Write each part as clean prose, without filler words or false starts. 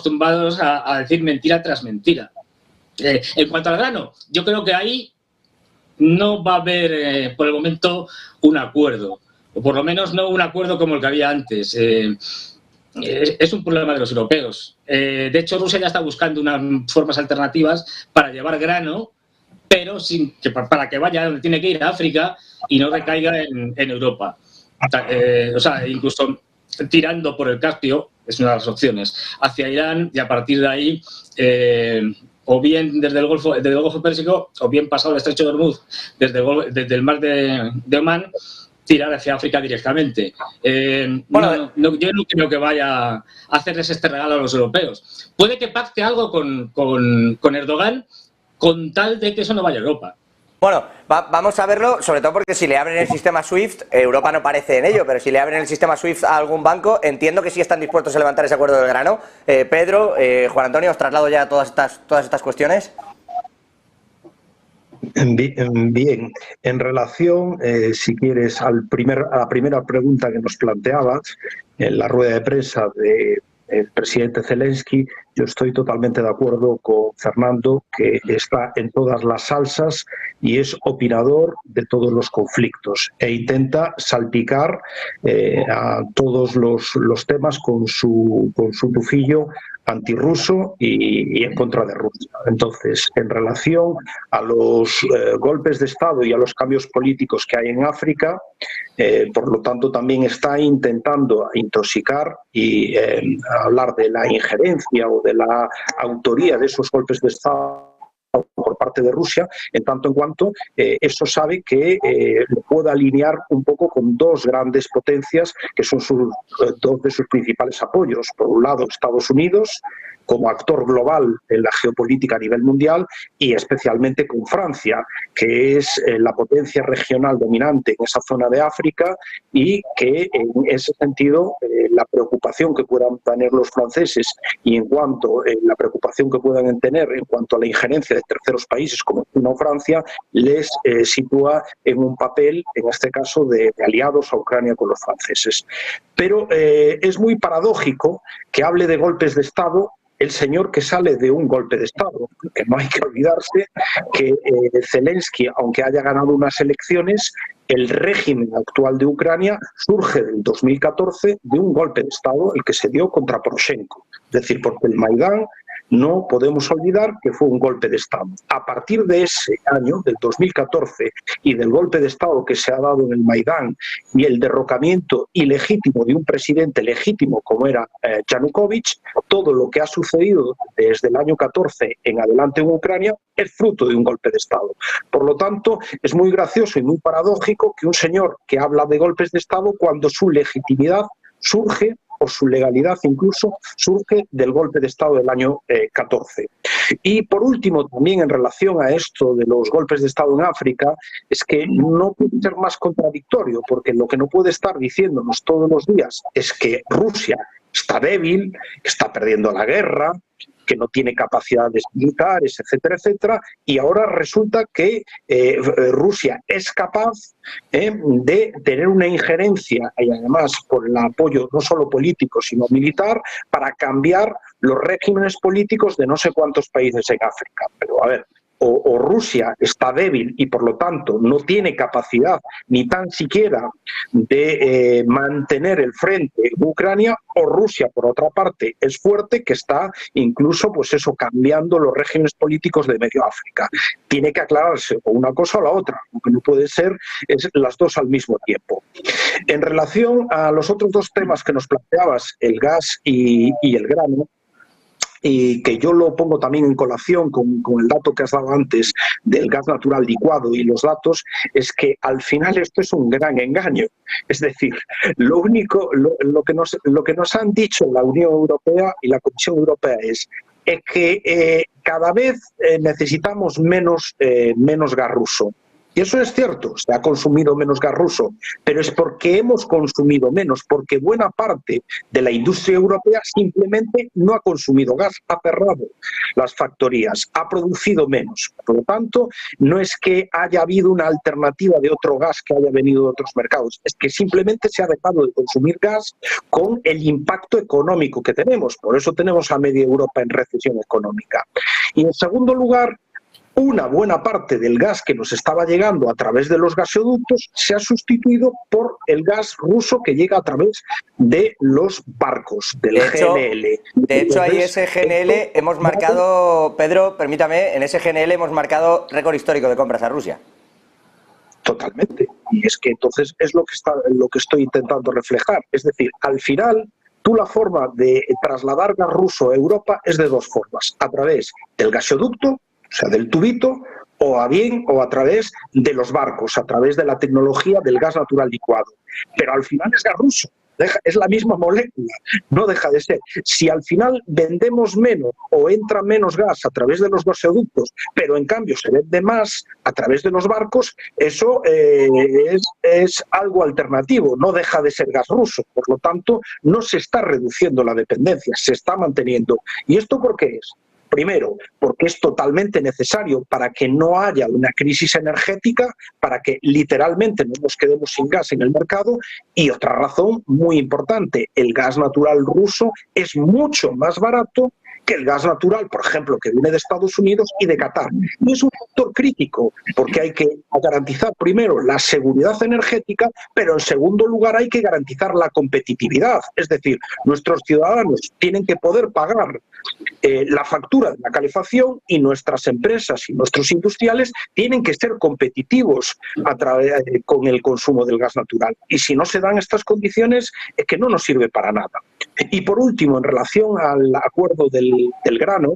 acostumbrados a decir mentira tras mentira. En cuanto al grano, yo creo que ahí no va a haber, por el momento, un acuerdo. O por lo menos no un acuerdo como el que había antes. Es un problema de los europeos. De hecho, Rusia ya está buscando unas formas alternativas para llevar grano, pero para que vaya donde tiene que ir, a África, y no recaiga en Europa. O sea, incluso tirando por el Caspio, es una de las opciones, hacia Irán, y a partir de ahí, o bien desde el Golfo Pérsico, o bien pasado el Estrecho de Hormuz, desde el mar de Omán, tirar hacia África directamente. Yo no creo que vaya a hacerles este regalo a los europeos. Puede que pacte algo con Erdogan, con tal de que eso no vaya a Europa. Bueno, vamos a verlo, sobre todo porque si le abren el sistema SWIFT, Europa no parece en ello, pero si le abren el sistema SWIFT a algún banco, entiendo que sí están dispuestos a levantar ese acuerdo del grano. Pedro, Juan Antonio, os traslado ya todas estas cuestiones. Bien, en relación, si quieres, a la primera pregunta que nos planteabas, en la rueda de prensa del presidente Zelensky, yo estoy totalmente de acuerdo con Fernando, que está en todas las salsas y es opinador de todos los conflictos e intenta salpicar a todos los temas con su tufillo antirruso y en contra de Rusia. Entonces, en relación a los golpes de Estado y a los cambios políticos que hay en África, por lo tanto, también está intentando intoxicar y hablar de la injerencia o de la autoría de esos golpes de Estado por parte de Rusia, en tanto en cuanto eso sabe que lo puede alinear un poco con dos grandes potencias que son dos de sus principales apoyos. Por un lado, Estados Unidos, como actor global en la geopolítica a nivel mundial, y especialmente con Francia, que es la potencia regional dominante en esa zona de África y que en ese sentido la preocupación que puedan tener los franceses y en cuanto la preocupación que puedan tener en cuanto a la injerencia de terceros países como China o Francia les sitúa en un papel, en este caso, de aliados a Ucrania con los franceses. Pero es muy paradójico que hable de golpes de Estado el señor que sale de un golpe de Estado, porque no hay que olvidarse que Zelensky, aunque haya ganado unas elecciones, el régimen actual de Ucrania surge del 2014 de un golpe de Estado, el que se dio contra Poroshenko. Es decir, porque el Maidán no podemos olvidar que fue un golpe de Estado. A partir de ese año, del 2014, y del golpe de Estado que se ha dado en el Maidán y el derrocamiento ilegítimo de un presidente legítimo como era Yanukovych, todo lo que ha sucedido desde el año 14 en adelante en Ucrania es fruto de un golpe de Estado. Por lo tanto, es muy gracioso y muy paradójico que un señor que habla de golpes de Estado cuando su legitimidad surge o su legalidad incluso surge del golpe de Estado del año 14. Y por último, también en relación a esto de los golpes de Estado en África, es que no puede ser más contradictorio, porque lo que no puede estar diciéndonos todos los días es que Rusia está débil, que está perdiendo la guerra, que no tiene capacidades militares, etcétera, etcétera, y ahora resulta que Rusia es capaz de tener una injerencia, y además por el apoyo no solo político, sino militar, para cambiar los regímenes políticos de no sé cuántos países en África. Pero a ver, o Rusia está débil y por lo tanto no tiene capacidad ni tan siquiera de mantener el frente en Ucrania, o Rusia por otra parte es fuerte, que está incluso pues eso, cambiando los regímenes políticos de medio África. Tiene que aclararse o una cosa o la otra, lo que no puede ser es las dos al mismo tiempo. En relación a los otros dos temas que nos planteabas, el gas y el grano, y que yo lo pongo también en colación con el dato que has dado antes del gas natural licuado y los datos, es que al final esto es un gran engaño. Es decir, lo que nos han dicho la Unión Europea y la Comisión Europea es que cada vez necesitamos menos gas ruso. Y eso es cierto, se ha consumido menos gas ruso, pero es porque hemos consumido menos, porque buena parte de la industria europea simplemente no ha consumido gas, ha cerrado las factorías, ha producido menos. Por lo tanto, no es que haya habido una alternativa de otro gas que haya venido de otros mercados, es que simplemente se ha dejado de consumir gas con el impacto económico que tenemos. Por eso tenemos a media Europa en recesión económica. Y en segundo lugar, una buena parte del gas que nos estaba llegando a través de los gasoductos se ha sustituido por el gas ruso que llega a través de los barcos, del GNL. De hecho, ahí ese GNL hemos marcado, Pedro, permítame, en ese GNL hemos marcado récord histórico de compras a Rusia. Totalmente. Y es que entonces es lo que estoy intentando reflejar. Es decir, al final, tú la forma de trasladar gas ruso a Europa es de dos formas. A través del gasoducto, o sea, del tubito, o a través de los barcos, a través de la tecnología del gas natural licuado. Pero al final es gas ruso, es la misma molécula, no deja de ser. Si al final vendemos menos o entra menos gas a través de los gasoductos, pero en cambio se vende más a través de los barcos, eso es algo alternativo, no deja de ser gas ruso. Por lo tanto, no se está reduciendo la dependencia, se está manteniendo. ¿Y esto por qué es? Primero, porque es totalmente necesario para que no haya una crisis energética, para que literalmente no nos quedemos sin gas en el mercado. Y otra razón muy importante, el gas natural ruso es mucho más barato que el gas natural, por ejemplo, que viene de Estados Unidos y de Qatar. Y es un factor crítico, porque hay que garantizar primero la seguridad energética, pero en segundo lugar hay que garantizar la competitividad. Es decir, nuestros ciudadanos tienen que poder pagar la factura de la calefacción y nuestras empresas y nuestros industriales tienen que ser competitivos con el consumo del gas natural. Y si no se dan estas condiciones, es que no nos sirve para nada. Y por último, en relación al acuerdo del grano,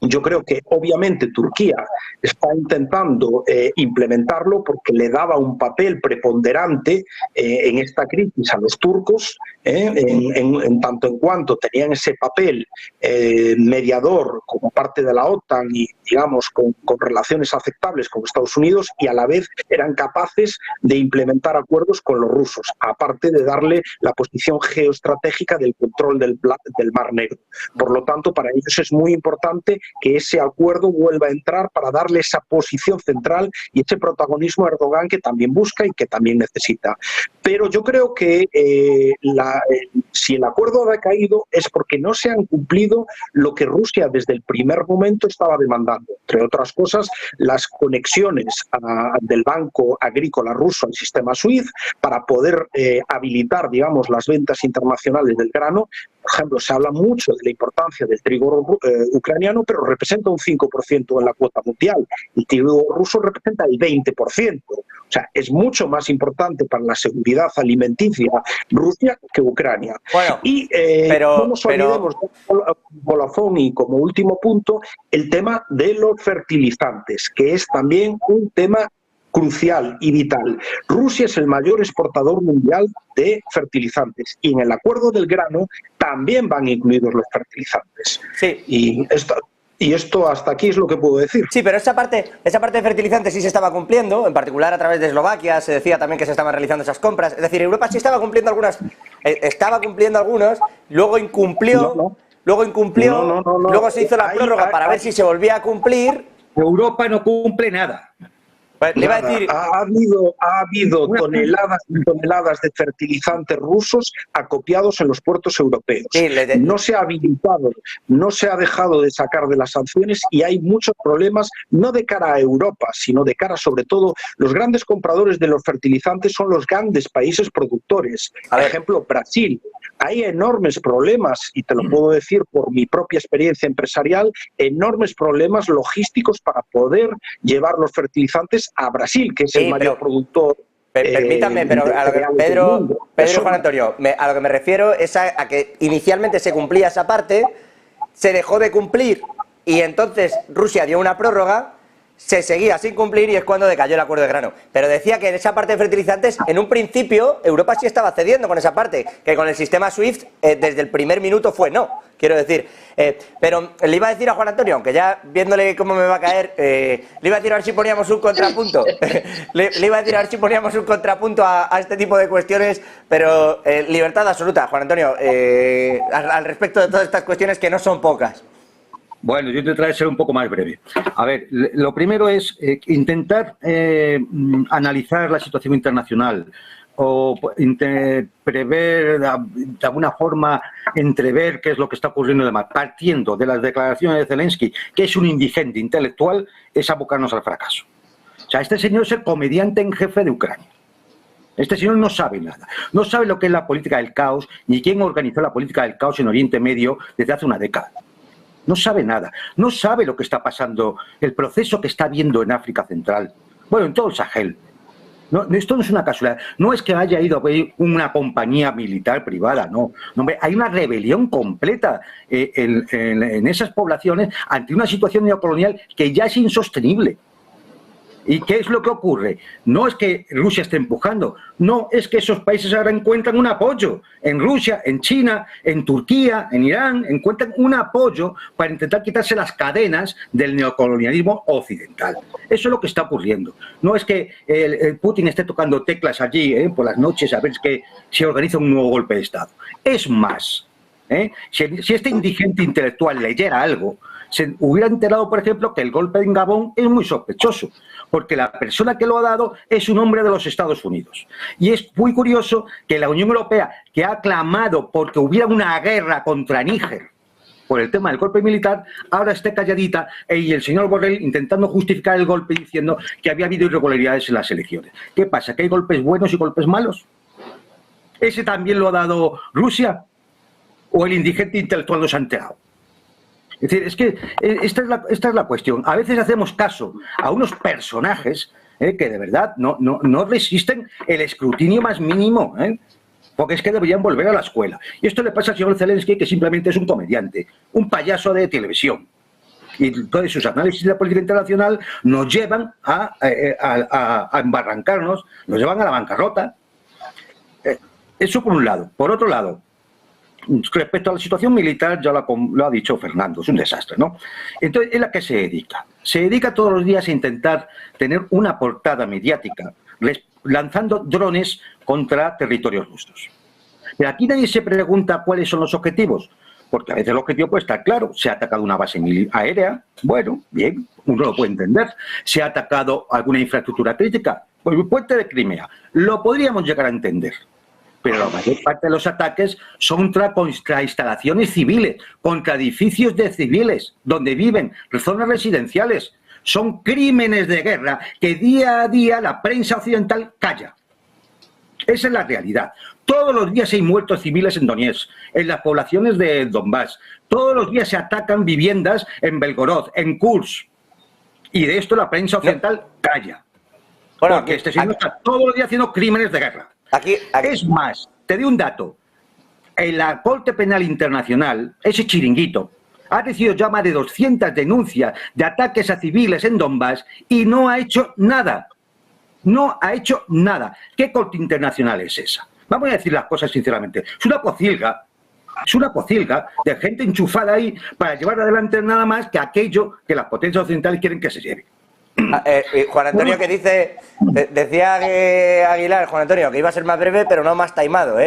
yo creo que obviamente Turquía está intentando implementarlo porque le daba un papel preponderante en esta crisis a los turcos, en tanto en cuanto tenían ese papel mediador como parte de la OTAN y, digamos, con relaciones aceptables con Estados Unidos, y a la vez eran capaces de implementar acuerdos con los rusos, aparte de darle la posición geoestratégica del control del Mar Negro. Por lo tanto, para ellos es muy importante que ese acuerdo vuelva a entrar para darle esa posición central y ese protagonismo a Erdogan que también busca y que también necesita. Pero yo creo que si el acuerdo ha decaído es porque no se han cumplido lo que Rusia desde el primer momento estaba demandando. Entre otras cosas, las conexiones del Banco Agrícola Ruso al sistema SWIFT para poder habilitar, digamos, las ventas internacionales del grano. Por ejemplo, se habla mucho de la importancia del trigo ucraniano, pero representa un 5% en la cuota mundial. El trigo ruso representa el 20%. O sea, es mucho más importante para la seguridad alimenticia Rusia que Ucrania. Bueno, y no nos olvidemos, colofón, y como último punto, el tema de los fertilizantes, que es también un tema crucial y vital. Rusia es el mayor exportador mundial de fertilizantes y en el acuerdo del grano también van incluidos los fertilizantes. Sí. Y esto hasta aquí es lo que puedo decir. Sí, pero esa parte de fertilizantes sí se estaba cumpliendo, en particular a través de Eslovaquia, se decía también que se estaban realizando esas compras. Es decir, Europa sí estaba cumpliendo algunos, luego incumplió, luego se hizo la prórroga para ver si se volvía a cumplir. Europa no cumple nada. Pues, le iba a decir... Ha habido toneladas y toneladas de fertilizantes rusos acopiados en los puertos europeos. Sí, no se ha habilitado, no se ha dejado de sacar de las sanciones y hay muchos problemas, no de cara a Europa, sino de cara, sobre todo, los grandes compradores de los fertilizantes son los grandes países productores. Por ejemplo, Brasil. Hay enormes problemas, y te lo puedo decir por mi propia experiencia empresarial, enormes problemas logísticos para poder llevar los fertilizantes a Brasil, que es el mayor productor. Permítame, pero a lo que Pedro y Juan Antonio, a lo que me refiero es a que inicialmente se cumplía esa parte, se dejó de cumplir y entonces Rusia dio una prórroga, se seguía sin cumplir y es cuando decayó el acuerdo de grano. Pero decía que en esa parte de fertilizantes, en un principio, Europa sí estaba cediendo con esa parte, que con el sistema SWIFT desde el primer minuto fue no, quiero decir. Pero le iba a decir a Juan Antonio, aunque ya viéndole cómo me va a caer, le iba a decir a ver si poníamos un contrapunto. le iba a decir a ver si poníamos un contrapunto a este tipo de cuestiones, pero libertad absoluta, Juan Antonio, al respecto de todas estas cuestiones que no son pocas. Bueno, yo intentaré ser un poco más breve. A ver, lo primero es intentar analizar la situación internacional o prever, de alguna forma, entrever qué es lo que está ocurriendo y demás, partiendo de las declaraciones de Zelensky, que es un indigente intelectual, es abocarnos al fracaso. O sea, este señor es el comediante en jefe de Ucrania. Este señor no sabe nada. No sabe lo que es la política del caos, ni quién organizó la política del caos en Oriente Medio desde hace una década. No sabe nada, no sabe lo que está pasando, el proceso que está viendo en África Central, bueno, en todo el Sahel. No, esto no es una casualidad, no es que haya ido a ver una compañía militar privada, no, hay una rebelión completa en esas poblaciones ante una situación neocolonial que ya es insostenible. ¿Y qué es lo que ocurre? No es que Rusia esté empujando, no, es que esos países ahora encuentran un apoyo. En Rusia, en China, en Turquía, en Irán, encuentran un apoyo para intentar quitarse las cadenas del neocolonialismo occidental. Eso es lo que está ocurriendo. No es que Putin esté tocando teclas allí por las noches a ver que se organiza un nuevo golpe de Estado. Es más, si este indigente intelectual leyera algo, se hubiera enterado, por ejemplo, que el golpe en Gabón es muy sospechoso, porque la persona que lo ha dado es un hombre de los Estados Unidos. Y es muy curioso que la Unión Europea, que ha clamado porque hubiera una guerra contra Níger por el tema del golpe militar, ahora esté calladita y el señor Borrell intentando justificar el golpe diciendo que había habido irregularidades en las elecciones. ¿Qué pasa? ¿Que hay golpes buenos y golpes malos? ¿Ese también lo ha dado Rusia? ¿O el indigente intelectual no se ha enterado? Es decir, es que esta es la cuestión. A veces hacemos caso a unos personajes que de verdad no resisten el escrutinio más mínimo, porque es que deberían volver a la escuela. Y esto le pasa al señor Zelensky, que simplemente es un comediante, un payaso de televisión. Y todos sus análisis de la política internacional nos llevan a embarrancarnos, nos llevan a la bancarrota. Eso por un lado. Por otro lado, respecto a la situación militar, ya lo ha dicho Fernando, es un desastre, ¿no? Entonces, ¿es la que se dedica? Se dedica todos los días a intentar tener una portada mediática, lanzando drones contra territorios rusos. Pero aquí nadie se pregunta cuáles son los objetivos, porque a veces el objetivo puede estar claro, se ha atacado una base aérea, bueno, bien, uno lo puede entender, se ha atacado alguna infraestructura crítica, pues el puente de Crimea, lo podríamos llegar a entender. Pero la mayor parte de los ataques son contra instalaciones civiles, contra edificios de civiles, donde viven, zonas residenciales. Son crímenes de guerra que día a día la prensa occidental calla. Esa es la realidad. Todos los días hay muertos civiles en Donetsk, en las poblaciones de Donbass. Todos los días se atacan viviendas en Belgorod, en Kursk. Y de esto la prensa occidental calla. Bueno, porque este señor está todos los días haciendo crímenes de guerra. Aquí. Es más, te doy un dato. En la Corte Penal Internacional, ese chiringuito, ha recibido ya más de 200 denuncias de ataques a civiles en Donbass y no ha hecho nada. No ha hecho nada. ¿Qué Corte Internacional es esa? Vamos a decir las cosas sinceramente. Es una pocilga. Es una pocilga de gente enchufada ahí para llevar adelante nada más que aquello que las potencias occidentales quieren que se lleve. Juan Antonio, que dice, decía Aguilar, Juan Antonio, que iba a ser más breve, pero no más taimado,